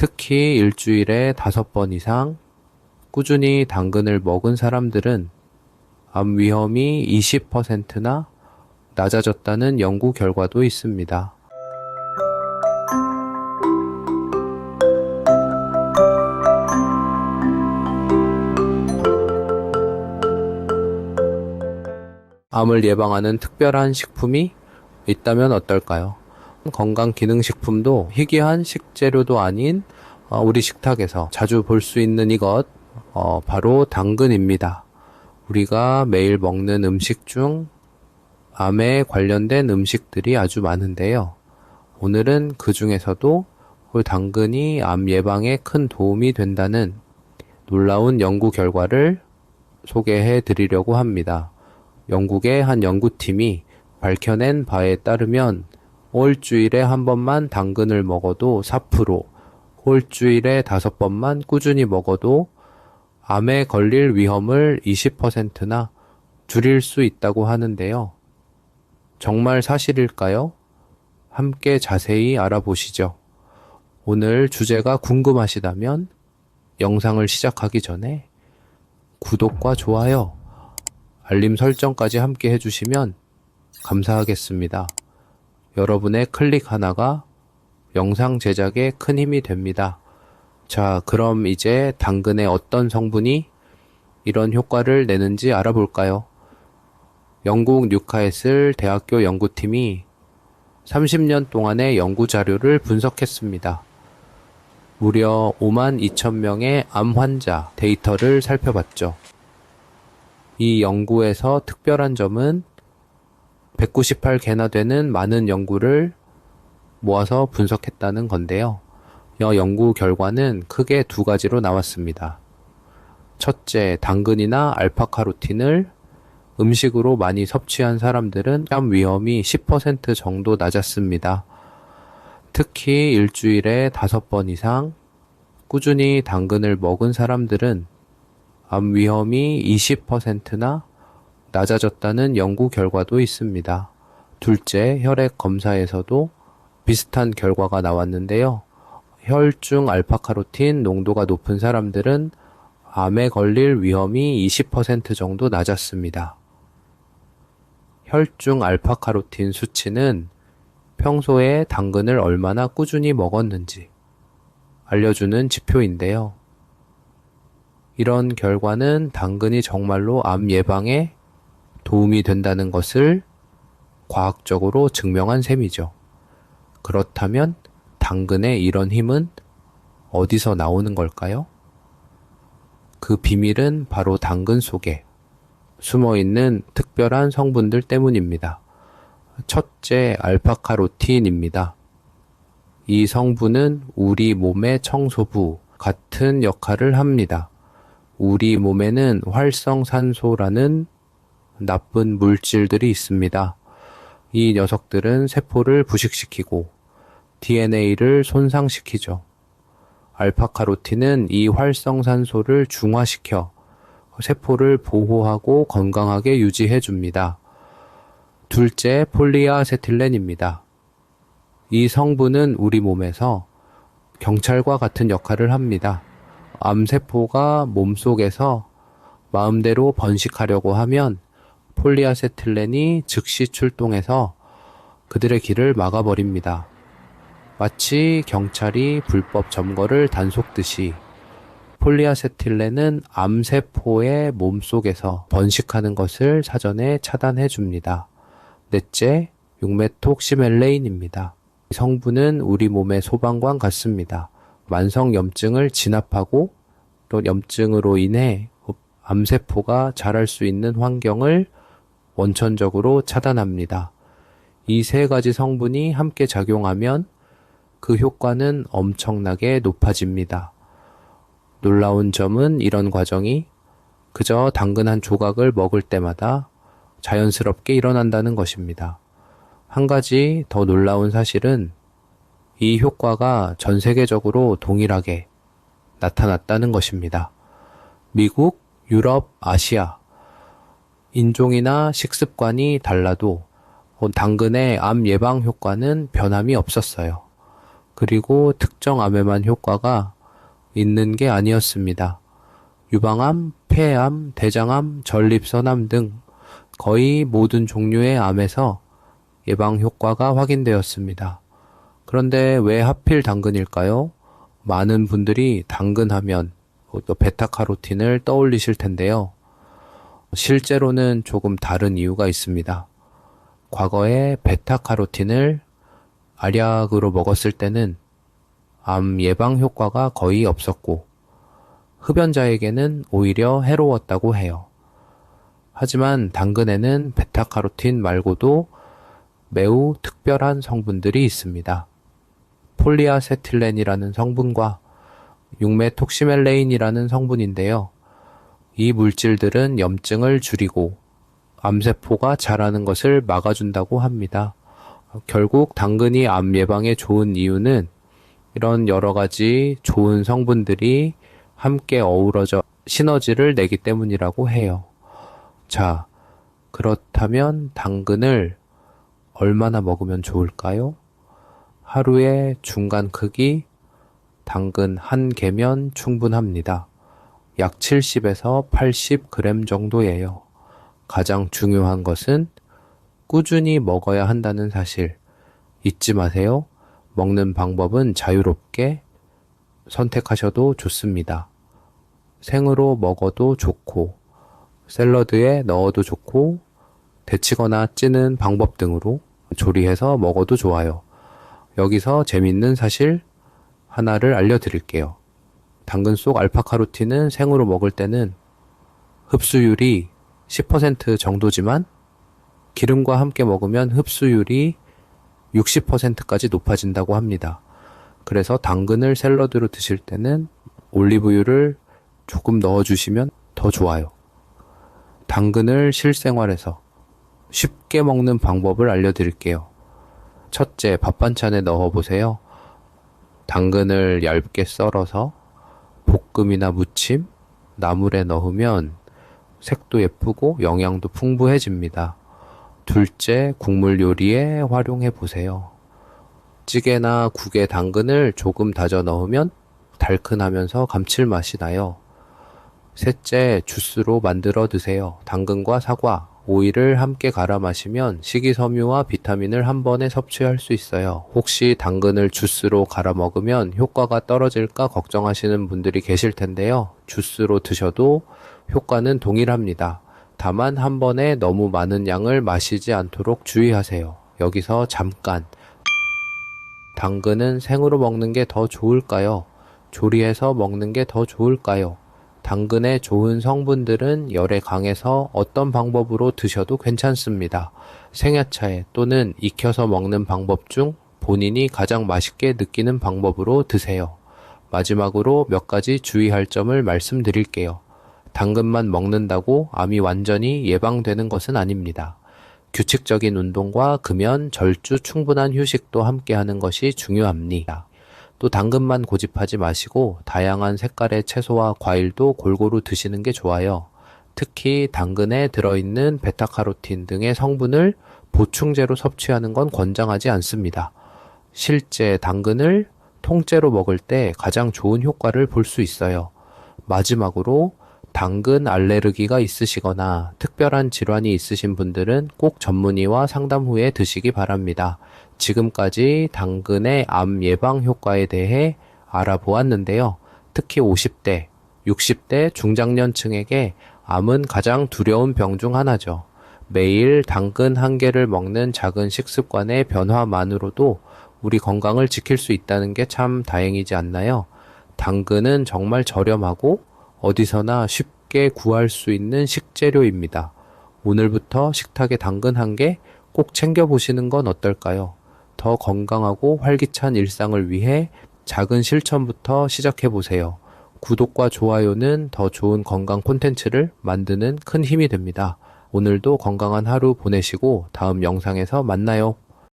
특히 일주일에 5번 이상 꾸준히 당근을 먹은 사람들은 암 위험이 20%나 낮아졌다는 연구 결과도 있습니다. 암을 예방하는 특별한 식품이 있다면 어떨까요? 건강기능식품도 희귀한 식재료도 아닌 우리 식탁에서 자주 볼 수 있는 이것, 바로 당근입니다. 우리가 매일 먹는 음식 중 암에 관련된 음식들이 아주 많은데요. 오늘은 그 중에서도 당근이 암 예방에 큰 도움이 된다는 놀라운 연구 결과를 소개해 드리려고 합니다. 영국의 한 연구팀이 밝혀낸 바에 따르면 일주일에 한 번만 당근을 먹어도 4%, 일주일에 5번만 꾸준히 먹어도 암에 걸릴 위험을 20%나 줄일 수 있다고 하는데요. 정말 사실일까요? 함께 자세히 알아보시죠. 오늘 주제가 궁금하시다면 영상을 시작하기 전에 구독과 좋아요, 알림 설정까지 함께 해주시면 감사하겠습니다. 여러분의 클릭 하나가 영상 제작에 큰 힘이 됩니다. 자, 그럼 이제 당근의 어떤 성분이 이런 효과를 내는지 알아볼까요? 영국 뉴카슬 대학교 연구팀이 30년 동안의 연구 자료를 분석했습니다. 무려 52,000명의 암 환자 데이터를 살펴봤죠. 이 연구에서 특별한 점은 198개나 되는 많은 연구를 모아서 분석했다는 건데요. 이 연구 결과는 크게 두 가지로 나왔습니다. 첫째, 당근이나 알파카로틴을 음식으로 많이 섭취한 사람들은 암 위험이 10% 정도 낮았습니다. 특히 일주일에 5번 이상 꾸준히 당근을 먹은 사람들은 암 위험이 20%나 낮아졌다는 연구 결과도 있습니다. 둘째, 혈액 검사에서도 비슷한 결과가 나왔는데요. 혈중 알파카로틴 농도가 높은 사람들은 암에 걸릴 위험이 20% 정도 낮았습니다. 혈중 알파카로틴 수치는 평소에 당근을 얼마나 꾸준히 먹었는지 알려주는 지표인데요. 이런 결과는 당근이 정말로 암 예방에 도움이 된다는 것을 과학적으로 증명한 셈이죠. 그렇다면 당근의 이런 힘은 어디서 나오는 걸까요? 그 비밀은 바로 당근 속에 숨어있는 특별한 성분들 때문입니다. 첫째, 알파카로틴입니다. 이 성분은 우리 몸의 청소부 같은 역할을 합니다. 우리 몸에는 활성산소라는 나쁜 물질들이 있습니다. 이 녀석들은 세포를 부식시키고 DNA를 손상시키죠. 알파카로틴은 이 활성산소를 중화시켜 세포를 보호하고 건강하게 유지해 줍니다. 둘째, 폴리아세틸렌입니다. 이 성분은 우리 몸에서 경찰과 같은 역할을 합니다. 암세포가 몸속에서 마음대로 번식하려고 하면 폴리아세틸렌이 즉시 출동해서 그들의 길을 막아버립니다. 마치 경찰이 불법 점거를 단속듯이 폴리아세틸렌은 암세포의 몸속에서 번식하는 것을 사전에 차단해 줍니다. 넷째, 육메톡시멜레인입니다. 이 성분은 우리 몸의 소방관 같습니다. 만성 염증을 진압하고 또 염증으로 인해 암세포가 자랄 수 있는 환경을 원천적으로 차단합니다. 이 세 가지 성분이 함께 작용하면 그 효과는 엄청나게 높아집니다. 놀라운 점은 이런 과정이 그저 당근 한 조각을 먹을 때마다 자연스럽게 일어난다는 것입니다. 한 가지 더 놀라운 사실은 이 효과가 전 세계적으로 동일하게 나타났다는 것입니다. 미국, 유럽, 아시아, 인종이나 식습관이 달라도 당근의 암 예방 효과는 변함이 없었어요. 그리고 특정 암에만 효과가 있는 게 아니었습니다. 유방암, 폐암, 대장암, 전립선암 등 거의 모든 종류의 암에서 예방 효과가 확인되었습니다. 그런데 왜 하필 당근일까요? 많은 분들이 당근하면 또 베타카로틴을 떠올리실 텐데요. 실제로는 조금 다른 이유가 있습니다. 과거에 베타카로틴을 알약으로 먹었을 때는 암 예방 효과가 거의 없었고 흡연자에게는 오히려 해로웠다고 해요. 하지만 당근에는 베타카로틴 말고도 매우 특별한 성분들이 있습니다. 폴리아세틸렌이라는 성분과 육메톡시멜레인이라는 성분인데요. 이 물질들은 염증을 줄이고 암세포가 자라는 것을 막아준다고 합니다. 결국 당근이 암 예방에 좋은 이유는 이런 여러 가지 좋은 성분들이 함께 어우러져 시너지를 내기 때문이라고 해요. 자, 그렇다면 당근을 얼마나 먹으면 좋을까요? 하루에 중간 크기 당근 한 개면 충분합니다. 약 70에서 80g 정도예요. 가장 중요한 것은 꾸준히 먹어야 한다는 사실 잊지 마세요. 먹는 방법은 자유롭게 선택하셔도 좋습니다. 생으로 먹어도 좋고 샐러드에 넣어도 좋고 데치거나 찌는 방법 등으로 조리해서 먹어도 좋아요. 여기서 재밌는 사실 하나를 알려드릴게요. 당근 속 알파카로틴은 생으로 먹을 때는 흡수율이 10% 정도지만 기름과 함께 먹으면 흡수율이 60%까지 높아진다고 합니다. 그래서 당근을 샐러드로 드실 때는 올리브유를 조금 넣어주시면 더 좋아요. 당근을 실생활에서 쉽게 먹는 방법을 알려드릴게요. 첫째, 밥 반찬에 넣어보세요. 당근을 얇게 썰어서 볶음이나 무침, 나물에 넣으면 색도 예쁘고 영양도 풍부해집니다. 둘째, 국물 요리에 활용해 보세요. 찌개나 국에 당근을 조금 다져 넣으면 달큰하면서 감칠맛이 나요. 셋째, 주스로 만들어 드세요. 당근과 사과, 오이를 함께 갈아 마시면 식이섬유와 비타민을 한 번에 섭취할 수 있어요. 혹시 당근을 주스로 갈아 먹으면 효과가 떨어질까 걱정하시는 분들이 계실 텐데요. 주스로 드셔도 효과는 동일합니다. 다만 한 번에 너무 많은 양을 마시지 않도록 주의하세요. 여기서 잠깐, 당근은 생으로 먹는 게 더 좋을까요? 조리해서 먹는 게 더 좋을까요? 당근의 좋은 성분들은 열에 강해서 어떤 방법으로 드셔도 괜찮습니다. 생야채 또는 익혀서 먹는 방법 중 본인이 가장 맛있게 느끼는 방법으로 드세요. 마지막으로 몇 가지 주의할 점을 말씀드릴게요. 당근만 먹는다고 암이 완전히 예방되는 것은 아닙니다. 규칙적인 운동과 금연, 절주, 충분한 휴식도 함께 하는 것이 중요합니다. 또 당근만 고집하지 마시고 다양한 색깔의 채소와 과일도 골고루 드시는 게 좋아요. 특히 당근에 들어있는 베타카로틴 등의 성분을 보충제로 섭취하는 건 권장하지 않습니다. 실제 당근을 통째로 먹을 때 가장 좋은 효과를 볼 수 있어요. 마지막으로 당근 알레르기가 있으시거나 특별한 질환이 있으신 분들은 꼭 전문의와 상담 후에 드시기 바랍니다. 지금까지 당근의 암 예방 효과에 대해 알아보았는데요. 특히 50대, 60대 중장년층에게 암은 가장 두려운 병 중 하나죠. 매일 당근 한 개를 먹는 작은 식습관의 변화만으로도 우리 건강을 지킬 수 있다는 게 참 다행이지 않나요? 당근은 정말 저렴하고 어디서나 쉽게 구할 수 있는 식재료입니다. 오늘부터 식탁에 당근 한 개 꼭 챙겨보시는 건 어떨까요? 더 건강하고 활기찬 일상을 위해 작은 실천부터 시작해보세요. 구독과 좋아요는 더 좋은 건강 콘텐츠를 만드는 큰 힘이 됩니다. 오늘도 건강한 하루 보내시고 다음 영상에서 만나요.